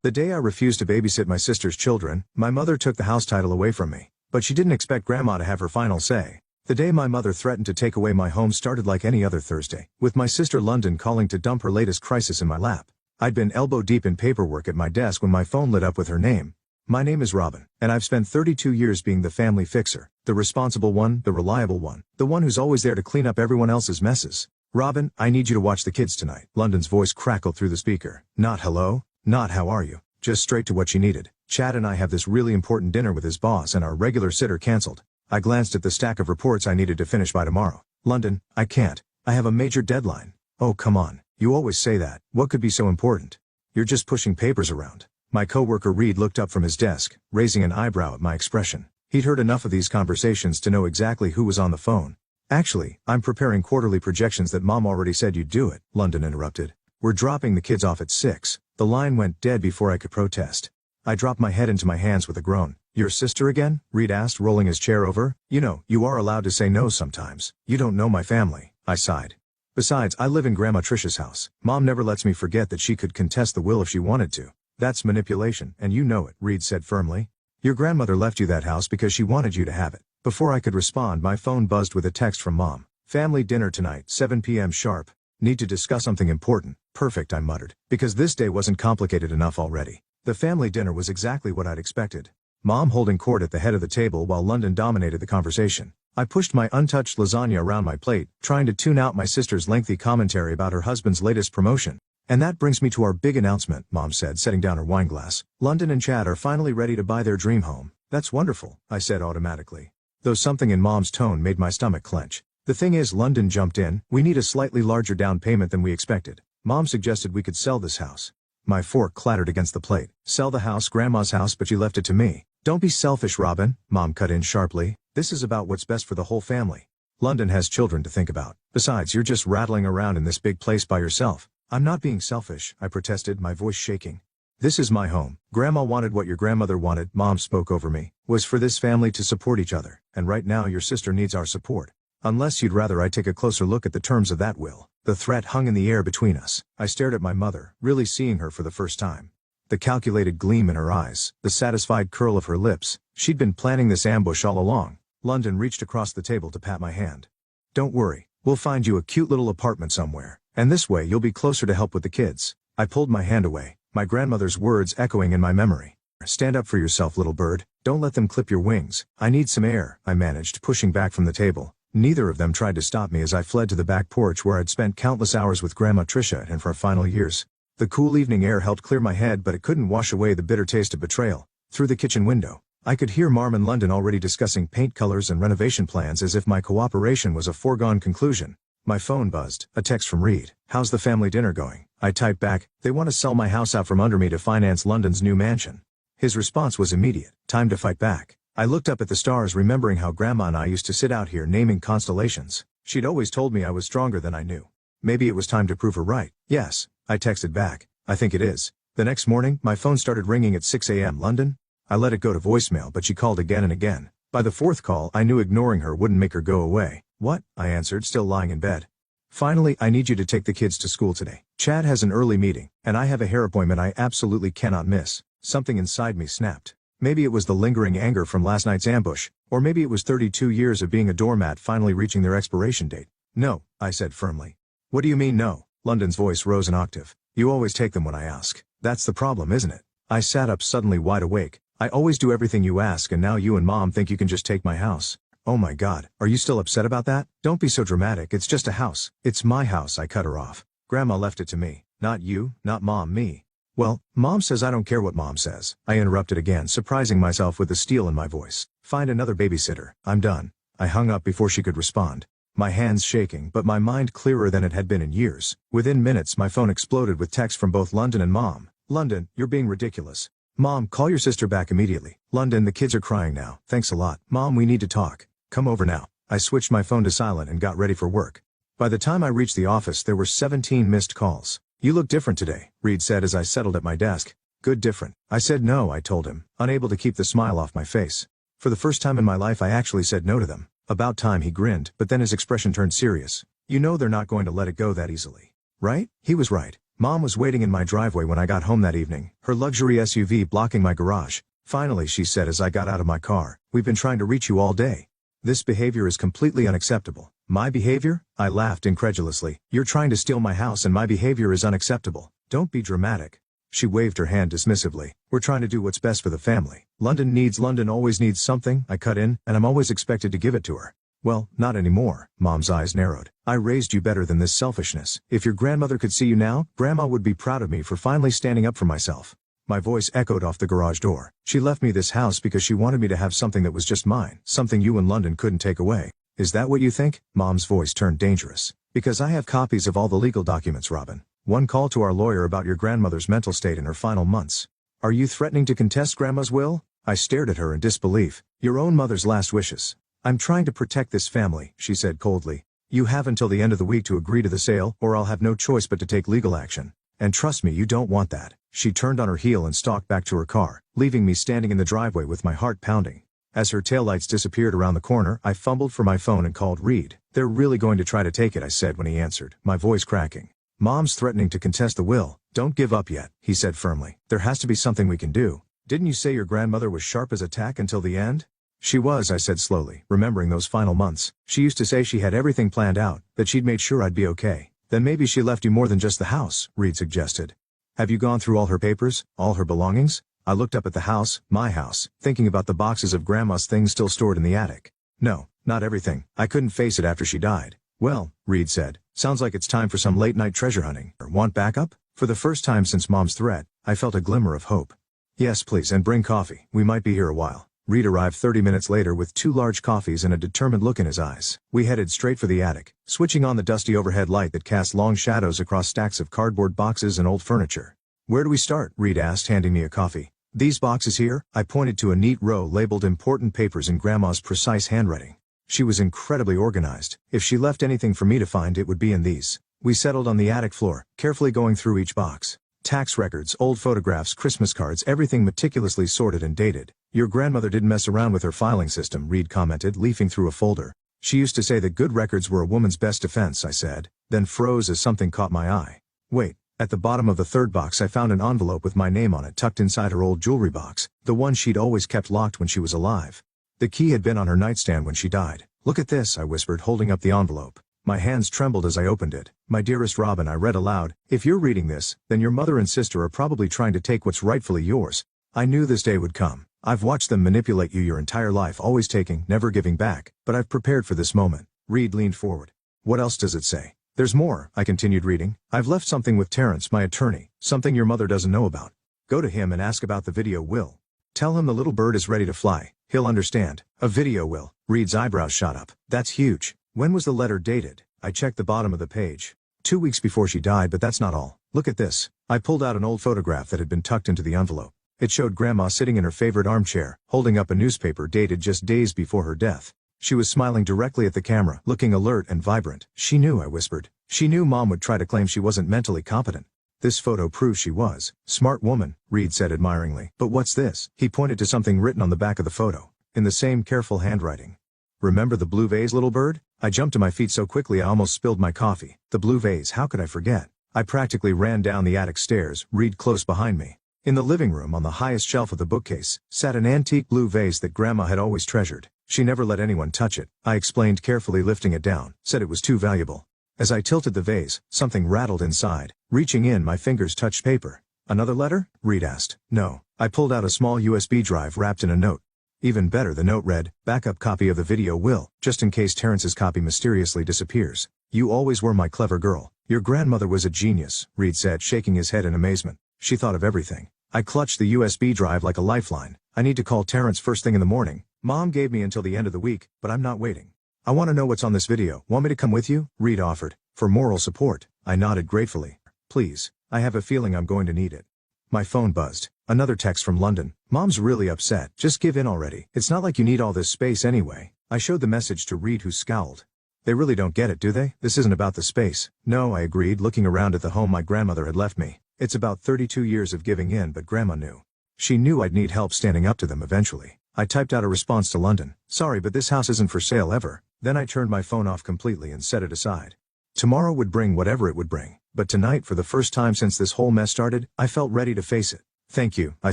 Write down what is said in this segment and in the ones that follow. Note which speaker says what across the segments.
Speaker 1: The day I refused to babysit my sister's children, my mother took the house title away from me. But she didn't expect Grandma to have her final say. The day my mother threatened to take away my home started like any other Thursday, with my sister London calling to dump her latest crisis in my lap. I'd been elbow deep in paperwork at my desk when my phone lit up with her name. My name is Robin, and I've spent 32 years being the family fixer, the responsible one, the reliable one, the one who's always there to clean up everyone else's messes. Robin, I need you to watch the kids tonight. London's voice crackled through the speaker. Not hello, not how are you, just straight to what she needed. Chad and I have this really important dinner with his boss and our regular sitter cancelled. I glanced at the stack of reports I needed to finish by tomorrow. London, I can't. I have a major deadline. Oh come on, you always say that. What could be so important? You're just pushing papers around. My coworker Reed looked up from his desk, raising an eyebrow at my expression. He'd heard enough of these conversations to know exactly who was on the phone. Actually, I'm preparing quarterly projections that Mom already said you'd do it, London interrupted. We're dropping the kids off at 6. The line went dead before I could protest. I dropped my head into my hands with a groan. Your sister again? Reed asked, rolling his chair over. You know, you are allowed to say no sometimes. You don't know my family, I sighed. Besides, I live in Grandma Tricia's house. Mom never lets me forget that she could contest the will if she wanted to. That's manipulation, and you know it, Reed said firmly. Your grandmother left you that house because she wanted you to have it. Before I could respond, my phone buzzed with a text from Mom. Family dinner tonight, 7 p.m. sharp. Need to discuss something important. Perfect, I muttered, because this day wasn't complicated enough already. The family dinner was exactly what I'd expected. Mom holding court at the head of the table while London dominated the conversation. I pushed my untouched lasagna around my plate, trying to tune out my sister's lengthy commentary about her husband's latest promotion. And that brings me to our big announcement, Mom said, setting down her wine glass. London and Chad are finally ready to buy their dream home. That's wonderful, I said automatically. Though something in Mom's tone made my stomach clench. The thing is, London jumped in, we need a slightly larger down payment than we expected. Mom suggested we could sell this house. My fork clattered against the plate. Sell the house, Grandma's house, but you left it to me. Don't be selfish, Robin, Mom cut in sharply. This is about what's best for the whole family. London has children to think about. Besides, you're just rattling around in this big place by yourself. I'm not being selfish, I protested, my voice shaking. This is my home. Grandma wanted what your grandmother wanted, Mom spoke over me, was for this family to support each other, and right now your sister needs our support. Unless you'd rather I take a closer look at the terms of that will. The threat hung in the air between us. I stared at my mother, really seeing her for the first time. The calculated gleam in her eyes, the satisfied curl of her lips. She'd been planning this ambush all along. London reached across the table to pat my hand. Don't worry, we'll find you a cute little apartment somewhere, and this way you'll be closer to help with the kids. I pulled my hand away, my grandmother's words echoing in my memory. Stand up for yourself, little bird. Don't let them clip your wings. I need some air, I managed, pushing back from the table. Neither of them tried to stop me as I fled to the back porch where I'd spent countless hours with Grandma Tricia and for our final years. The cool evening air helped clear my head, but it couldn't wash away the bitter taste of betrayal. Through the kitchen window, I could hear Mom and London already discussing paint colors and renovation plans as if my cooperation was a foregone conclusion. My phone buzzed, a text from Reed. How's the family dinner going? I typed back, they want to sell my house out from under me to finance London's new mansion. His response was immediate, time to fight back. I looked up at the stars, remembering how Grandma and I used to sit out here naming constellations. She'd always told me I was stronger than I knew. Maybe it was time to prove her right. Yes, I texted back. I think it is. The next morning, my phone started ringing at 6 a.m. London? I let it go to voicemail, but she called again and again. By the fourth call, I knew ignoring her wouldn't make her go away. What? I answered, still lying in bed. Finally, I need you to take the kids to school today. Chad has an early meeting, and I have a hair appointment I absolutely cannot miss. Something inside me snapped. Maybe it was the lingering anger from last night's ambush, or maybe it was 32 years of being a doormat finally reaching their expiration date. No, I said firmly. What do you mean no? London's voice rose an octave. You always take them when I ask. That's the problem, isn't it? I sat up suddenly wide awake. I always do everything you ask, and now you and Mom think you can just take my house. Oh my God, are you still upset about that? Don't be so dramatic, it's just a house. It's my house, I cut her off. Grandma left it to me. Not you, not Mom, me. Well, Mom says I don't care what Mom says. I interrupted again, surprising myself with the steel in my voice. Find another babysitter. I'm done. I hung up before she could respond. My hands shaking, but my mind clearer than it had been in years. Within minutes, my phone exploded with texts from both London and Mom. London, you're being ridiculous. Mom, call your sister back immediately. London, the kids are crying now. Thanks a lot. Mom, we need to talk. Come over now. I switched my phone to silent and got ready for work. By the time I reached the office, there were 17 missed calls. You look different today, Reed said as I settled at my desk. Good different. I said no, I told him, unable to keep the smile off my face. For the first time in my life I actually said no to them. About time, he grinned, but then his expression turned serious. You know they're not going to let it go that easily. Right? He was right. Mom was waiting in my driveway when I got home that evening, her luxury SUV blocking my garage. Finally, she said as I got out of my car, "We've been trying to reach you all day. This behavior is completely unacceptable." "My behavior?" I laughed incredulously. "You're trying to steal my house and my behavior is unacceptable. Don't be dramatic." She waved her hand dismissively. "We're trying to do what's best for the family. London always needs something," I cut in, "and I'm always expected to give it to her." "Well, not anymore." Mom's eyes narrowed. "I raised you better than this selfishness. If your grandmother could see you now, Grandma would be proud of me for finally standing up for myself." My voice echoed off the garage door. "She left me this house because she wanted me to have something that was just mine, something you in London couldn't take away. Is that what you think?" Mom's voice turned dangerous. "Because I have copies of all the legal documents, Robin. One call to our lawyer about your grandmother's mental state in her final months." "Are you threatening to contest Grandma's will?" I stared at her in disbelief. "Your own mother's last wishes." "I'm trying to protect this family," she said coldly. "You have until the end of the week to agree to the sale, or I'll have no choice but to take legal action. And trust me, you don't want that." She turned on her heel and stalked back to her car, leaving me standing in the driveway with my heart pounding. As her taillights disappeared around the corner, I fumbled for my phone and called Reed. "They're really going to try to take it," I said when he answered, my voice cracking. "Mom's threatening to contest the will." "Don't give up yet," he said firmly. "There has to be something we can do. Didn't you say your grandmother was sharp as a tack until the end?" "She was," I said slowly, remembering those final months. "She used to say she had everything planned out, that she'd made sure I'd be okay." "Then maybe she left you more than just the house," Reed suggested. "Have you gone through all her papers, all her belongings?" I looked up at the house, my house, thinking about the boxes of Grandma's things still stored in the attic. "No, not everything. I couldn't face it after she died." "Well," Reed said, "sounds like it's time for some late-night treasure hunting. Want backup?" For the first time since Mom's threat, I felt a glimmer of hope. "Yes, please, and bring coffee. We might be here a while." Reed arrived 30 minutes later with 2 large coffees and a determined look in his eyes. We headed straight for the attic, switching on the dusty overhead light that cast long shadows across stacks of cardboard boxes and old furniture. "Where do we start?" Reed asked, handing me a coffee. "These boxes here?" I pointed to a neat row labeled important papers in Grandma's precise handwriting. She was incredibly organized. If she left anything for me to find, it would be in these. We settled on the attic floor, carefully going through each box. Tax records, old photographs, Christmas cards, everything meticulously sorted and dated. "Your grandmother didn't mess around with her filing system," Reed commented, leafing through a folder. "She used to say that good records were a woman's best defense," I said, then froze as something caught my eye. Wait. At the bottom of the third box I found an envelope with my name on it tucked inside her old jewelry box, the one she'd always kept locked when she was alive. The key had been on her nightstand when she died. "Look at this," I whispered, holding up the envelope. My hands trembled as I opened it. "My dearest Robin," I read aloud, "if you're reading this, then your mother and sister are probably trying to take what's rightfully yours. I knew this day would come. I've watched them manipulate you your entire life, always taking, never giving back, but I've prepared for this moment." Reed leaned forward. "What else does it say?" "There's more," I continued reading. "I've left something with Terrence, my attorney, something your mother doesn't know about. Go to him and ask about the video will. Tell him the little bird is ready to fly. He'll understand." "A video will?" Reed's eyebrows shot up. "That's huge. When was the letter dated?" I checked the bottom of the page. 2 weeks before she died, but that's not all. "Look at this." I pulled out an old photograph that had been tucked into the envelope. It showed Grandma sitting in her favorite armchair, holding up a newspaper dated just days before her death. She was smiling directly at the camera, looking alert and vibrant. "She knew," I whispered. "She knew Mom would try to claim she wasn't mentally competent. This photo proves she was." "Smart woman," Reed said admiringly. "But what's this?" He pointed to something written on the back of the photo, in the same careful handwriting. "Remember the blue vase, little bird?" I jumped to my feet so quickly I almost spilled my coffee. The blue vase, how could I forget? I practically ran down the attic stairs, Reed close behind me. In the living room, on the highest shelf of the bookcase, sat an antique blue vase that Grandma had always treasured. She never let anyone touch it, I explained, carefully lifting it down, said it was too valuable. As I tilted the vase, something rattled inside. Reaching in, my fingers touched paper. "Another letter?" Reed asked. "No." I pulled out a small USB drive wrapped in a note. Even better, the note read, "Backup copy of the video will, just in case Terrence's copy mysteriously disappears. You always were my clever girl." "Your grandmother was a genius," Reed said, shaking his head in amazement. "She thought of everything." I clutched the USB drive like a lifeline. "I need to call Terrence first thing in the morning. Mom gave me until the end of the week, but I'm not waiting." "I want to know what's on this video. Want me to come with you?" Reed offered. For moral support, I nodded gratefully. "Please. I have a feeling I'm going to need it." My phone buzzed. Another text from London. "Mom's really upset. Just give in already. It's not like you need all this space anyway." I showed the message to Reed, who scowled. "They really don't get it, do they? This isn't about the space." "No," I agreed, looking around at the home my grandmother had left me. "It's about 32 years of giving in, but Grandma knew. She knew I'd need help standing up to them eventually." I typed out a response to London. "Sorry, but this house isn't for sale ever." Then I turned my phone off completely and set it aside. Tomorrow would bring whatever it would bring, but tonight, for the first time since this whole mess started, I felt ready to face it. "Thank you," I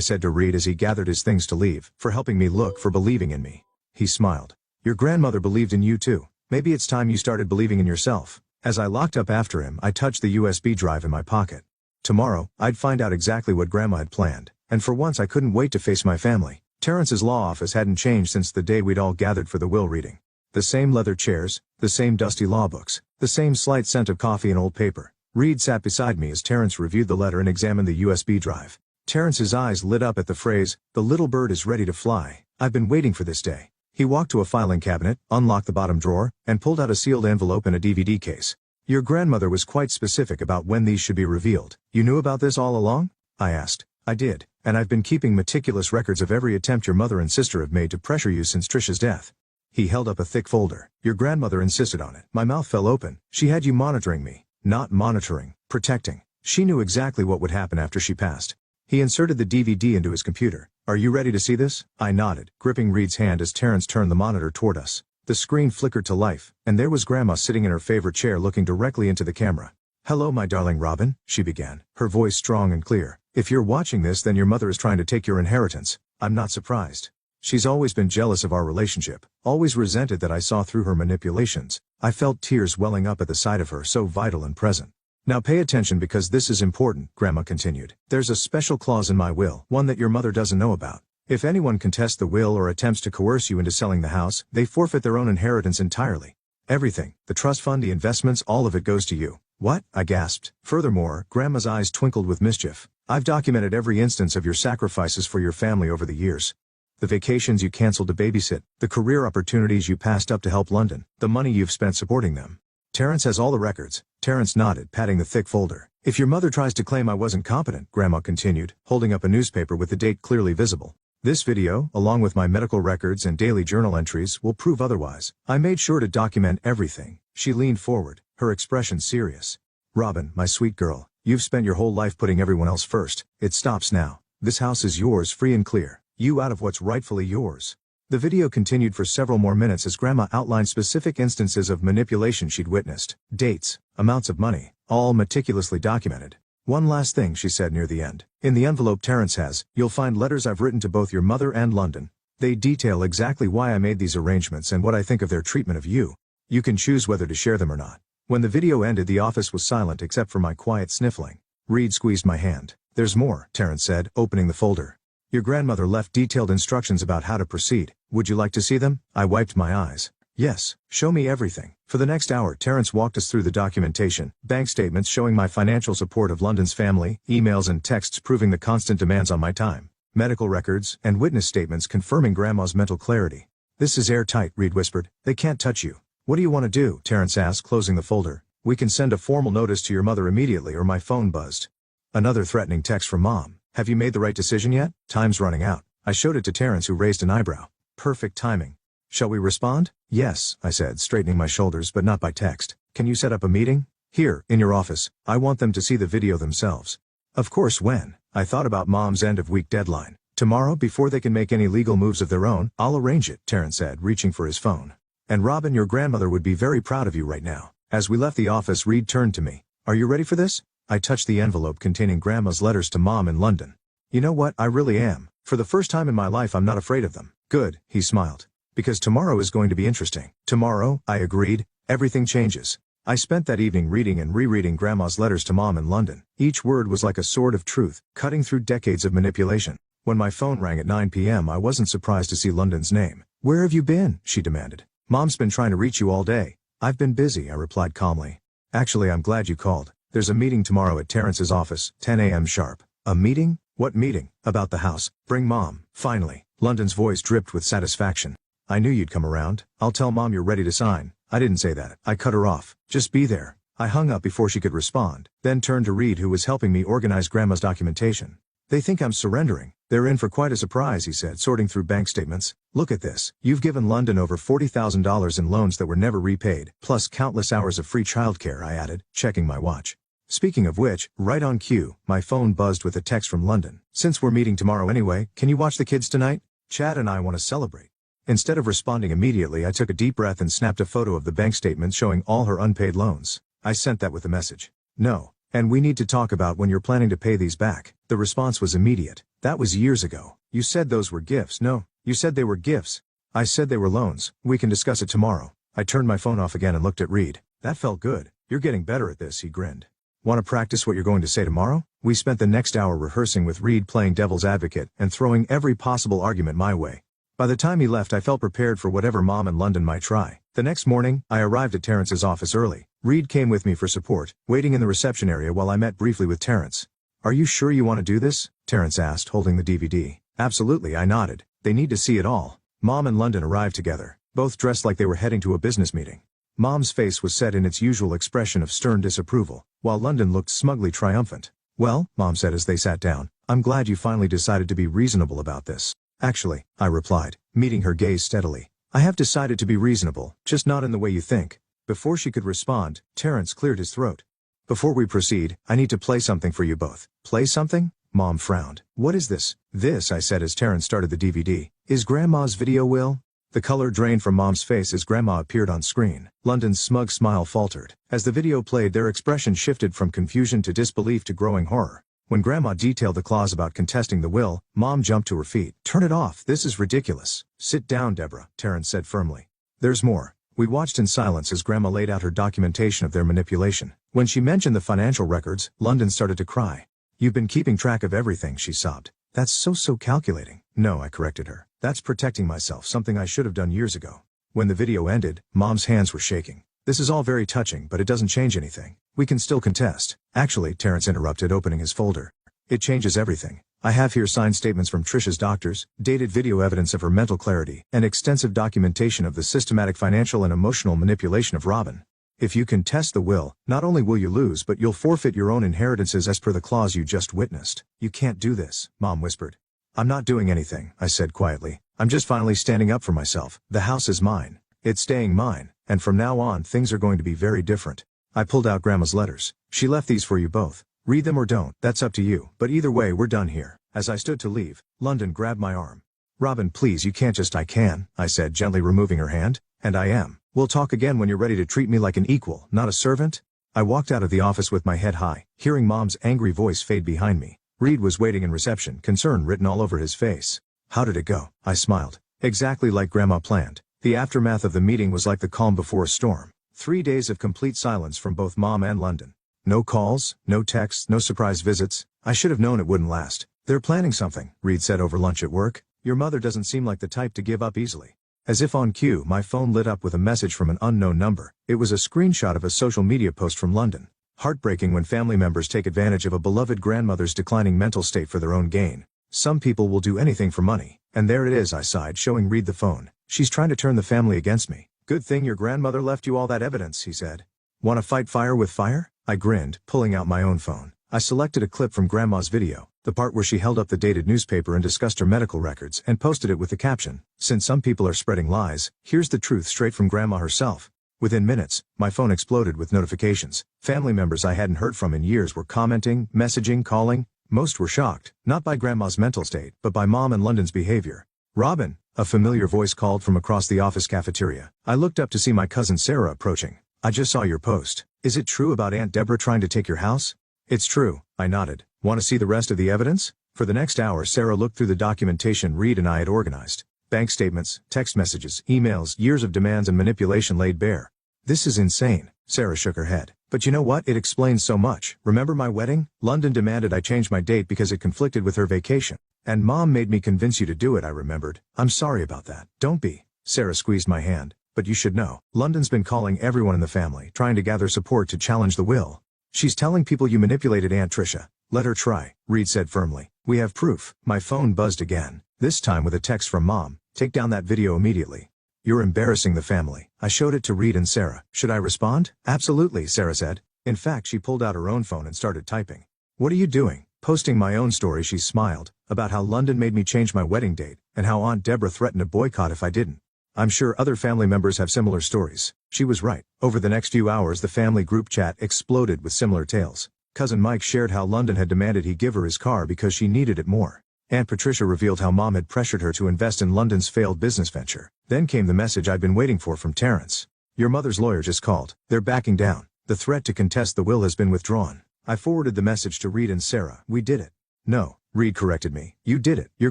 Speaker 1: said to Reed as he gathered his things to leave, "for helping me look, for believing in me." He smiled. "Your grandmother believed in you too. Maybe it's time you started believing in yourself." As I locked up after him, I touched the USB drive in my pocket. Tomorrow, I'd find out exactly what Grandma had planned, and for once I couldn't wait to face my family. Terrence's law office hadn't changed since the day we'd all gathered for the will reading. The same leather chairs, the same dusty law books, the same slight scent of coffee and old paper. Reed sat beside me as Terrence reviewed the letter and examined the USB drive. Terrence's eyes lit up at the phrase, "The little bird is ready to fly. I've been waiting for this day." He walked to a filing cabinet, unlocked the bottom drawer, and pulled out a sealed envelope and a DVD case. "Your grandmother was quite specific about when these should be revealed. You knew about this all along?" I asked. "I did, and I've been keeping meticulous records of every attempt your mother and sister have made to pressure you since Trisha's death." He held up a thick folder. "Your grandmother insisted on it." My mouth fell open. "She had you monitoring me." "Not monitoring, protecting. She knew exactly what would happen after she passed." He inserted the DVD into his computer. "Are you ready to see this?" I nodded, gripping Reed's hand as Terrence turned the monitor toward us. The screen flickered to life, and there was Grandma sitting in her favorite chair looking directly into the camera. "Hello, my darling Robin," she began, her voice strong and clear. "If you're watching this, then your mother is trying to take your inheritance. I'm not surprised. She's always been jealous of our relationship, always resented that I saw through her manipulations." I felt tears welling up at the sight of her so vital and present. "Now pay attention because this is important," Grandma continued. "There's a special clause in my will, one that your mother doesn't know about. If anyone contests the will or attempts to coerce you into selling the house, they forfeit their own inheritance entirely. Everything, the trust fund, the investments, all of it goes to you." "What?" I gasped. Furthermore, Grandma's eyes twinkled with mischief. "I've documented every instance of your sacrifices for your family over the years. The vacations you canceled to babysit, the career opportunities you passed up to help London, the money you've spent supporting them. Terrence has all the records." Terrence nodded, patting the thick folder. "If your mother tries to claim I wasn't competent," Grandma continued, holding up a newspaper with the date clearly visible, "this video, along with my medical records and daily journal entries, will prove otherwise. I made sure to document everything." She leaned forward, her expression serious. "Robin, my sweet girl, you've spent your whole life putting everyone else first. It stops now. This house is yours, free and clear. You out of what's rightfully yours." The video continued for several more minutes as Grandma outlined specific instances of manipulation she'd witnessed, dates, amounts of money, all meticulously documented. "One last thing," she said near the end. "In the envelope Terrence has, you'll find letters I've written to both your mother and London. They detail exactly why I made these arrangements and what I think of their treatment of you. You can choose whether to share them or not." When the video ended, the office was silent except for my quiet sniffling. Reed squeezed my hand. "There's more," Terrence said, opening the folder. "Your grandmother left detailed instructions about how to proceed. Would you like to see them?" I wiped my eyes. "Yes, show me everything." For the next hour, Terrence walked us through the documentation, bank statements showing my financial support of London's family, emails and texts proving the constant demands on my time, medical records, and witness statements confirming Grandma's mental clarity. "This is airtight," Reed whispered. "They can't touch you." "What do you want to do?" Terrence asked, closing the folder. "We can send a formal notice to your mother immediately," or my phone buzzed. Another threatening text from Mom. "Have you made the right decision yet? Time's running out." I showed it to Terrence, who raised an eyebrow. "Perfect timing. Shall we respond?" "Yes," I said, straightening my shoulders, "but not by text. Can you set up a meeting?" "Here, in your office. I want them to see the video themselves." "Of course, when?" I thought about Mom's end-of-week deadline. "Tomorrow, before they can make any legal moves of their own." "I'll arrange it," Terrence said, reaching for his phone. "And Robin, your grandmother would be very proud of you right now." As we left the office, Reed turned to me. "Are you ready for this?" I touched the envelope containing Grandma's letters to Mom in London. "You know what, I really am. For the first time in my life, I'm not afraid of them." "Good," he smiled. "Because tomorrow is going to be interesting." "Tomorrow," I agreed, "everything changes." I spent that evening reading and rereading Grandma's letters to Mom in London. Each word was like a sword of truth, cutting through decades of manipulation. When my phone rang at 9 p.m., I wasn't surprised to see London's name. "Where have you been?" she demanded. "Mom's been trying to reach you all day." "I've been busy," I replied calmly. "Actually, I'm glad you called. There's a meeting tomorrow at Terrence's office, 10 a.m. sharp." "A meeting? What meeting?" "About the house. Bring Mom." "Finally." London's voice dripped with satisfaction. "I knew you'd come around. I'll tell Mom you're ready to sign." I didn't say that. I cut her off. "Just be there." I hung up before she could respond, then turned to Reed, who was helping me organize Grandma's documentation. "They think I'm surrendering. They're in for quite a surprise," he said, sorting through bank statements. "Look at this. You've given London over $40,000 in loans that were never repaid, plus countless hours of free childcare," I added, checking my watch. Speaking of which, right on cue, my phone buzzed with a text from London. "Since we're meeting tomorrow anyway, can you watch the kids tonight? Chad and I want to celebrate." Instead of responding immediately, I took a deep breath and snapped a photo of the bank statement showing all her unpaid loans. I sent that with the message. No. And we need to talk about when you're planning to pay these back. The response was immediate. That was years ago. You said those were gifts. No. You said they were gifts. I said they were loans. We can discuss it tomorrow. I turned my phone off again and looked at Reed. That felt good. You're getting better at this, he grinned. Want to practice what you're going to say tomorrow? We spent the next hour rehearsing with Reed playing devil's advocate and throwing every possible argument my way. By the time he left, I felt prepared for whatever Mom and London might try. The next morning, I arrived at Terrence's office early. Reed came with me for support, waiting in the reception area while I met briefly with Terrence. Are you sure you want to do this? Terrence asked, holding the DVD. Absolutely, I nodded. They need to see it all. Mom and London arrived together, both dressed like they were heading to a business meeting. Mom's face was set in its usual expression of stern disapproval, while London looked smugly triumphant. Well, Mom said as they sat down, I'm glad you finally decided to be reasonable about this. Actually, I replied, meeting her gaze steadily. I have decided to be reasonable, just not in the way you think. Before she could respond, Terrence cleared his throat. Before we proceed, I need to play something for you both. Play something? Mom frowned. What is this? This, I said as Terrence started the DVD. Is Grandma's video, Will? The color drained from Mom's face as Grandma appeared on screen. London's smug smile faltered. As the video played, their expression shifted from confusion to disbelief to growing horror. When Grandma detailed the clause about contesting the will, Mom jumped to her feet. Turn it off, this is ridiculous. Sit down, Deborah, Terrence said firmly. There's more. We watched in silence as Grandma laid out her documentation of their manipulation. When she mentioned the financial records, London started to cry. You've been keeping track of everything, she sobbed. That's so calculating. No, I corrected her. That's protecting myself, something I should have done years ago. When the video ended, Mom's hands were shaking. This is all very touching, but it doesn't change anything. We can still contest. Actually, Terrence interrupted, opening his folder. It changes everything. I have here signed statements from Trisha's doctors, dated video evidence of her mental clarity, and extensive documentation of the systematic financial and emotional manipulation of Robin. If you contest the will, not only will you lose, but you'll forfeit your own inheritances as per the clause you just witnessed. You can't do this, Mom whispered. I'm not doing anything, I said quietly. I'm just finally standing up for myself. The house is mine. It's staying mine, and from now on things are going to be very different. I pulled out Grandma's letters. She left these for you both. Read them or don't, that's up to you, but either way we're done here. As I stood to leave, London grabbed my arm. Robin, please, you can't just. I can, I said, gently removing her hand. And I am. We'll talk again when you're ready to treat me like an equal, not a servant. I walked out of the office with my head high, hearing Mom's angry voice fade behind me. Reed was waiting in reception, concern written all over his face. How did it go? I smiled. Exactly like Grandma planned. The aftermath of the meeting was like the calm before a storm. 3 days of complete silence from both Mom and London. No calls, no texts, no surprise visits. I should have known it wouldn't last. They're planning something, Reed said over lunch at work. Your mother doesn't seem like the type to give up easily. As if on cue, my phone lit up with a message from an unknown number. It was a screenshot of a social media post from London. Heartbreaking when family members take advantage of a beloved grandmother's declining mental state for their own gain. Some people will do anything for money. And there it is, I sighed, showing Reed the phone. She's trying to turn the family against me. Good thing your grandmother left you all that evidence, he said. Want to fight fire with fire? I grinned, pulling out my own phone. I selected a clip from Grandma's video, the part where she held up the dated newspaper and discussed her medical records, and posted it with the caption, "Since some people are spreading lies, here's the truth straight from Grandma herself." Within minutes, my phone exploded with notifications. Family members I hadn't heard from in years were commenting, messaging, calling. Most were shocked, not by Grandma's mental state, but by Mom and London's behavior. Robin, a familiar voice called from across the office cafeteria. I looked up to see my cousin Sarah approaching. I just saw your post. Is it true about Aunt Deborah trying to take your house? It's true, I nodded. Want to see the rest of the evidence? For the next hour, Sarah looked through the documentation Reed and I had organized. Bank statements, text messages, emails, years of demands and manipulation laid bare. This is insane, Sarah shook her head. But you know what? It explains so much. Remember my wedding? London demanded I change my date because it conflicted with her vacation. And Mom made me convince you to do it, I remembered. I'm sorry about that. Don't be. Sarah squeezed my hand. But you should know. London's been calling everyone in the family, trying to gather support to challenge the will. She's telling people you manipulated Aunt Tricia. Let her try, Reed said firmly. We have proof. My phone buzzed again, this time with a text from Mom. Take down that video immediately. You're embarrassing the family. I showed it to Reed and Sarah. Should I respond? Absolutely, Sarah said. In fact, she pulled out her own phone and started typing. What are you doing? Posting my own story, she smiled, about how London made me change my wedding date, and how Aunt Deborah threatened to boycott if I didn't. I'm sure other family members have similar stories. She was right. Over the next few hours, the family group chat exploded with similar tales. Cousin Mike shared how London had demanded he give her his car because she needed it more. Aunt Patricia revealed how Mom had pressured her to invest in London's failed business venture. Then came the message I'd been waiting for from Terrence. Your mother's lawyer just called. They're backing down. The threat to contest the will has been withdrawn. I forwarded the message to Reed and Sarah. We did it. No, Reed corrected me. You did it. Your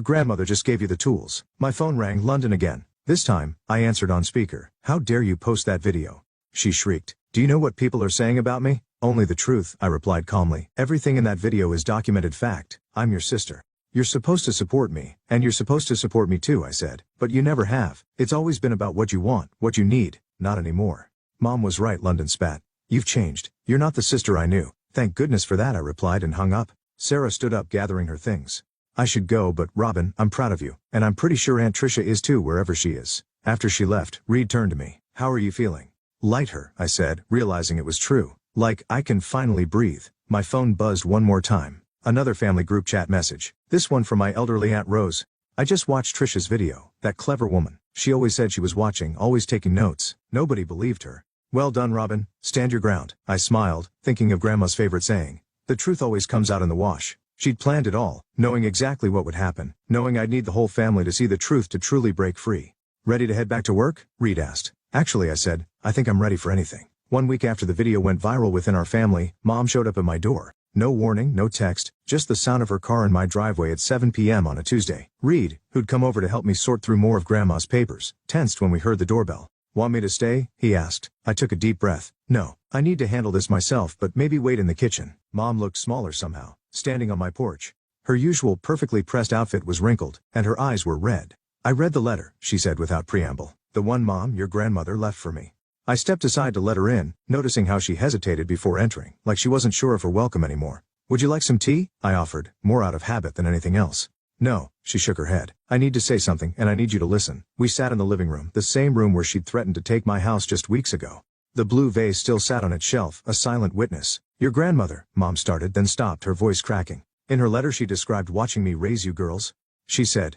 Speaker 1: grandmother just gave you the tools. My phone rang. London again. This time, I answered on speaker. How dare you post that video? She shrieked. Do you know what people are saying about me? Only the truth, I replied calmly. Everything in that video is documented fact. I'm your sister. You're supposed to support me, and you're supposed to support me too, I said. But you never have. It's always been about what you want, what you need. Not anymore. Mom was right, London spat. You've changed. You're not the sister I knew. Thank goodness for that, I replied and hung up. Sarah stood up gathering her things. I should go, but Robin, I'm proud of you, and I'm pretty sure Aunt Tricia is too wherever she is. After she left, Reed turned to me. How are you feeling? Lighter, I said, realizing it was true. Like, I can finally breathe. My phone buzzed one more time. Another family group chat message. This one from my elderly Aunt Rose. I just watched Tricia's video. That clever woman. She always said she was watching, always taking notes. Nobody believed her. Well done, Robin. Stand your ground. I smiled, thinking of Grandma's favorite saying. The truth always comes out in the wash. She'd planned it all, knowing exactly what would happen, knowing I'd need the whole family to see the truth to truly break free. Ready to head back to work? Reed asked. Actually, I said, I think I'm ready for anything. 1 week after the video went viral within our family, Mom showed up at my door. No warning, no text, just the sound of her car in my driveway at 7 p.m. on a Tuesday. Reed, who'd come over to help me sort through more of Grandma's papers, tensed when we heard the doorbell. Want me to stay? He asked. I took a deep breath. No, I need to handle this myself, but maybe wait in the kitchen. Mom looked smaller somehow, standing on my porch. Her usual perfectly pressed outfit was wrinkled, and her eyes were red. I read the letter, she said without preamble. The one Mom, your grandmother, left for me. I stepped aside to let her in, noticing how she hesitated before entering, like she wasn't sure of her welcome anymore. Would you like some tea? I offered, more out of habit than anything else. No, she shook her head. I need to say something, and I need you to listen. We sat in the living room, the same room where she'd threatened to take my house just weeks ago. The blue vase still sat on its shelf, a silent witness. Your grandmother, Mom started, then stopped, her voice cracking. In her letter she described watching me raise you girls. She said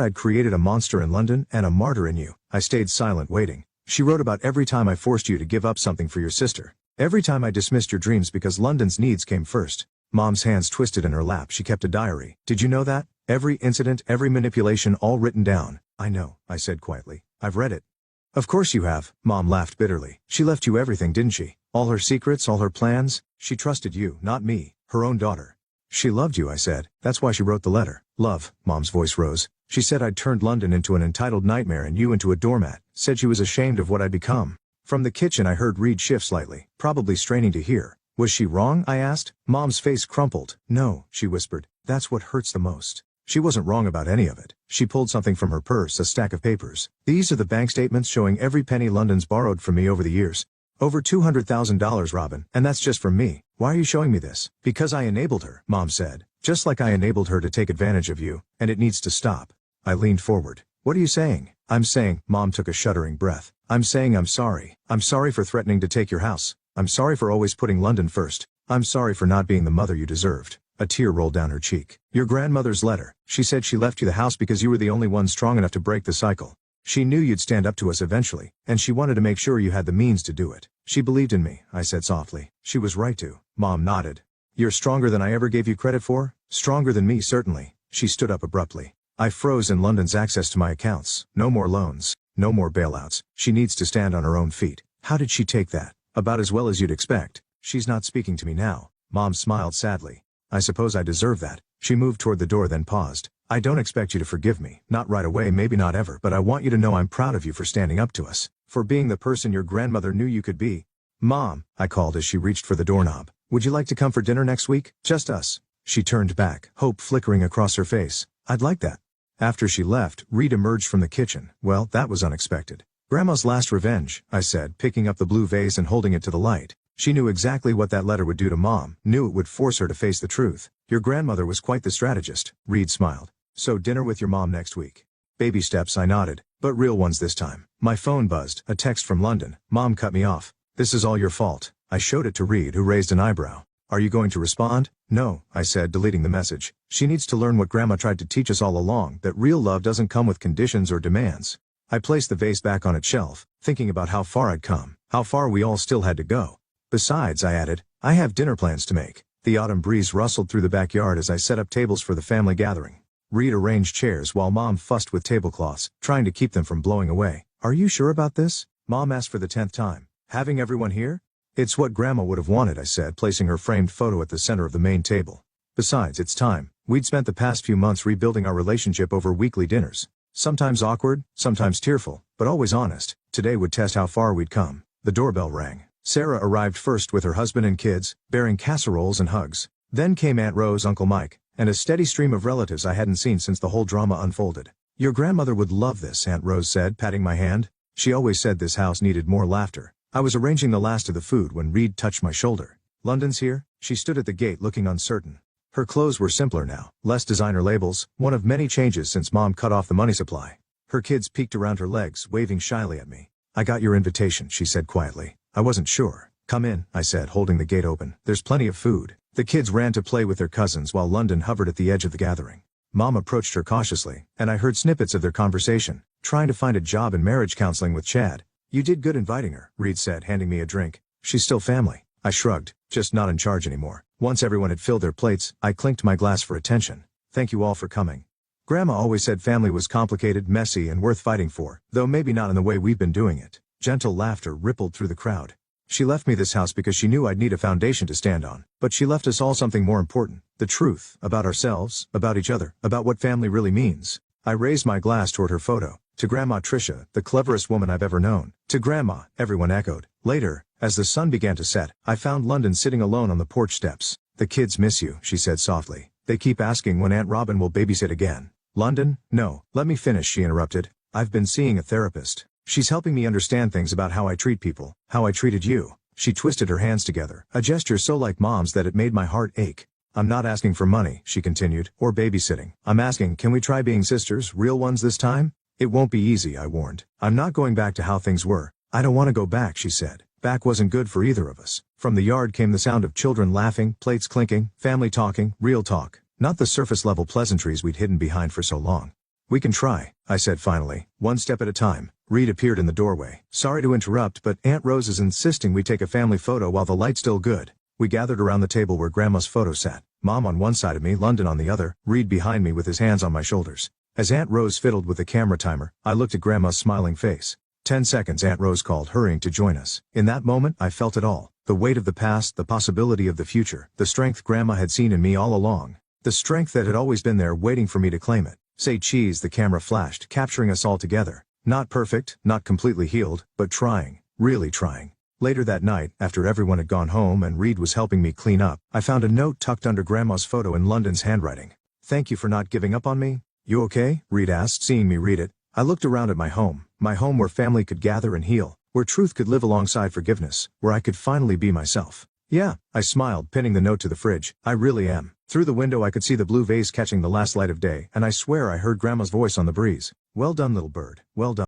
Speaker 1: I'd created a monster in London and a martyr in you. I stayed silent, waiting. She wrote about every time I forced you to give up something for your sister. Every time I dismissed your dreams because London's needs came first. Mom's hands twisted in her lap. She kept a diary. Did you know that? Every incident, every manipulation, all written down. I know, I said quietly. I've read it. Of course you have. Mom laughed bitterly. She left you everything, didn't she? All her secrets, all her plans? She trusted you, not me, her own daughter. She loved you, I said. That's why she wrote the letter. Love, Mom's voice rose. She said I'd turned London into an entitled nightmare and you into a doormat. Said she was ashamed of what I'd become. From the kitchen I heard Reed shift slightly, probably straining to hear. Was she wrong? I asked. Mom's face crumpled. No, she whispered. That's what hurts the most. She wasn't wrong about any of it. She pulled something from her purse, a stack of papers. These are the bank statements showing every penny London's borrowed from me over the years. Over $200,000, Robin, and that's just from me. Why are you showing me this? Because I enabled her, Mom said. Just like I enabled her to take advantage of you, and it needs to stop. I leaned forward. What are you saying? I'm saying, Mom took a shuddering breath. I'm saying I'm sorry. I'm sorry for threatening to take your house. I'm sorry for always putting London first. I'm sorry for not being the mother you deserved. A tear rolled down her cheek. Your grandmother's letter. She said she left you the house because you were the only one strong enough to break the cycle. She knew you'd stand up to us eventually, and she wanted to make sure you had the means to do it. She believed in me, I said softly. She was right to. Mom nodded. You're stronger than I ever gave you credit for? Stronger than me, certainly. She stood up abruptly. I froze in London's access to my accounts. No more loans. No more bailouts. She needs to stand on her own feet. How did she take that? About as well as you'd expect. She's not speaking to me now. Mom smiled sadly. I suppose I deserve that. She moved toward the door then paused. I don't expect you to forgive me. Not right away, maybe not ever, but I want you to know I'm proud of you for standing up to us. For being the person your grandmother knew you could be. Mom, I called as she reached for the doorknob. Would you like to come for dinner next week? Just us. She turned back, hope flickering across her face. I'd like that. After she left, Reed emerged from the kitchen. Well, that was unexpected. Grandma's last revenge, I said, picking up the blue vase and holding it to the light. She knew exactly what that letter would do to Mom, knew it would force her to face the truth. Your grandmother was quite the strategist. Reed smiled. So dinner with your mom next week. Baby steps, I nodded, but real ones this time. My phone buzzed, a text from London. Mom cut me off. This is all your fault. I showed it to Reed, who raised an eyebrow. Are you going to respond? No, I said, deleting the message. She needs to learn what Grandma tried to teach us all along, that real love doesn't come with conditions or demands. I placed the vase back on its shelf, thinking about how far I'd come, how far we all still had to go. Besides, I added, I have dinner plans to make. The autumn breeze rustled through the backyard as I set up tables for the family gathering. Reed arranged chairs while Mom fussed with tablecloths, trying to keep them from blowing away. Are you sure about this? Mom asked for the 10th time. Having everyone here? It's what Grandma would have wanted, I said, placing her framed photo at the center of the main table. Besides, it's time. We'd spent the past few months rebuilding our relationship over weekly dinners. Sometimes awkward, sometimes tearful, but always honest. Today would test how far we'd come. The doorbell rang. Sarah arrived first with her husband and kids, bearing casseroles and hugs. Then came Aunt Rose, Uncle Mike, and a steady stream of relatives I hadn't seen since the whole drama unfolded. Your grandmother would love this, Aunt Rose said, patting my hand. She always said this house needed more laughter. I was arranging the last of the food when Reed touched my shoulder. London's here? She stood at the gate looking uncertain. Her clothes were simpler now, less designer labels, one of many changes since Mom cut off the money supply. Her kids peeked around her legs, waving shyly at me. I got your invitation, she said quietly. I wasn't sure. Come in, I said, holding the gate open. There's plenty of food. The kids ran to play with their cousins while London hovered at the edge of the gathering. Mom approached her cautiously, and I heard snippets of their conversation, trying to find a job in marriage counseling with Chad. You did good inviting her, Reed said, handing me a drink. She's still family. I shrugged, just not in charge anymore. Once everyone had filled their plates, I clinked my glass for attention. Thank you all for coming. Grandma always said family was complicated, messy, and worth fighting for, though maybe not in the way we've been doing it. Gentle laughter rippled through the crowd. She left me this house because she knew I'd need a foundation to stand on. But she left us all something more important. The truth, about ourselves, about each other, about what family really means. I raised my glass toward her photo. To Grandma Tricia, the cleverest woman I've ever known. To Grandma, everyone echoed. Later, as the sun began to set, I found London sitting alone on the porch steps. The kids miss you, she said softly. They keep asking when Aunt Robin will babysit again. London? No, let me finish, she interrupted. I've been seeing a therapist. She's helping me understand things about how I treat people, how I treated you. She twisted her hands together, a gesture so like Mom's that it made my heart ache. I'm not asking for money, she continued, or babysitting. I'm asking, can we try being sisters, real ones this time? It won't be easy, I warned. I'm not going back to how things were. I don't want to go back, she said. Back wasn't good for either of us. From the yard came the sound of children laughing, plates clinking, family talking, real talk. Not the surface-level pleasantries we'd hidden behind for so long. We can try, I said finally, one step at a time. Reed appeared in the doorway. Sorry to interrupt, but Aunt Rose is insisting we take a family photo while the light's still good. We gathered around the table where Grandma's photo sat. Mom on one side of me, London on the other, Reed behind me with his hands on my shoulders. As Aunt Rose fiddled with the camera timer, I looked at Grandma's smiling face. 10 seconds, Aunt Rose called, hurrying to join us. In that moment, I felt it all. The weight of the past, the possibility of the future, the strength Grandma had seen in me all along. The strength that had always been there waiting for me to claim it. Say cheese, the camera flashed, capturing us all together. Not perfect, not completely healed, but trying, really trying. Later that night, after everyone had gone home and Reed was helping me clean up, I found a note tucked under Grandma's photo in London's handwriting. Thank you for not giving up on me. You okay? Reed asked, seeing me read it. I looked around at my home where family could gather and heal, where truth could live alongside forgiveness, where I could finally be myself. Yeah, I smiled, pinning the note to the fridge. I really am. Through the window I could see the blue vase catching the last light of day, and I swear I heard Grandma's voice on the breeze. Well done, little bird. Well done.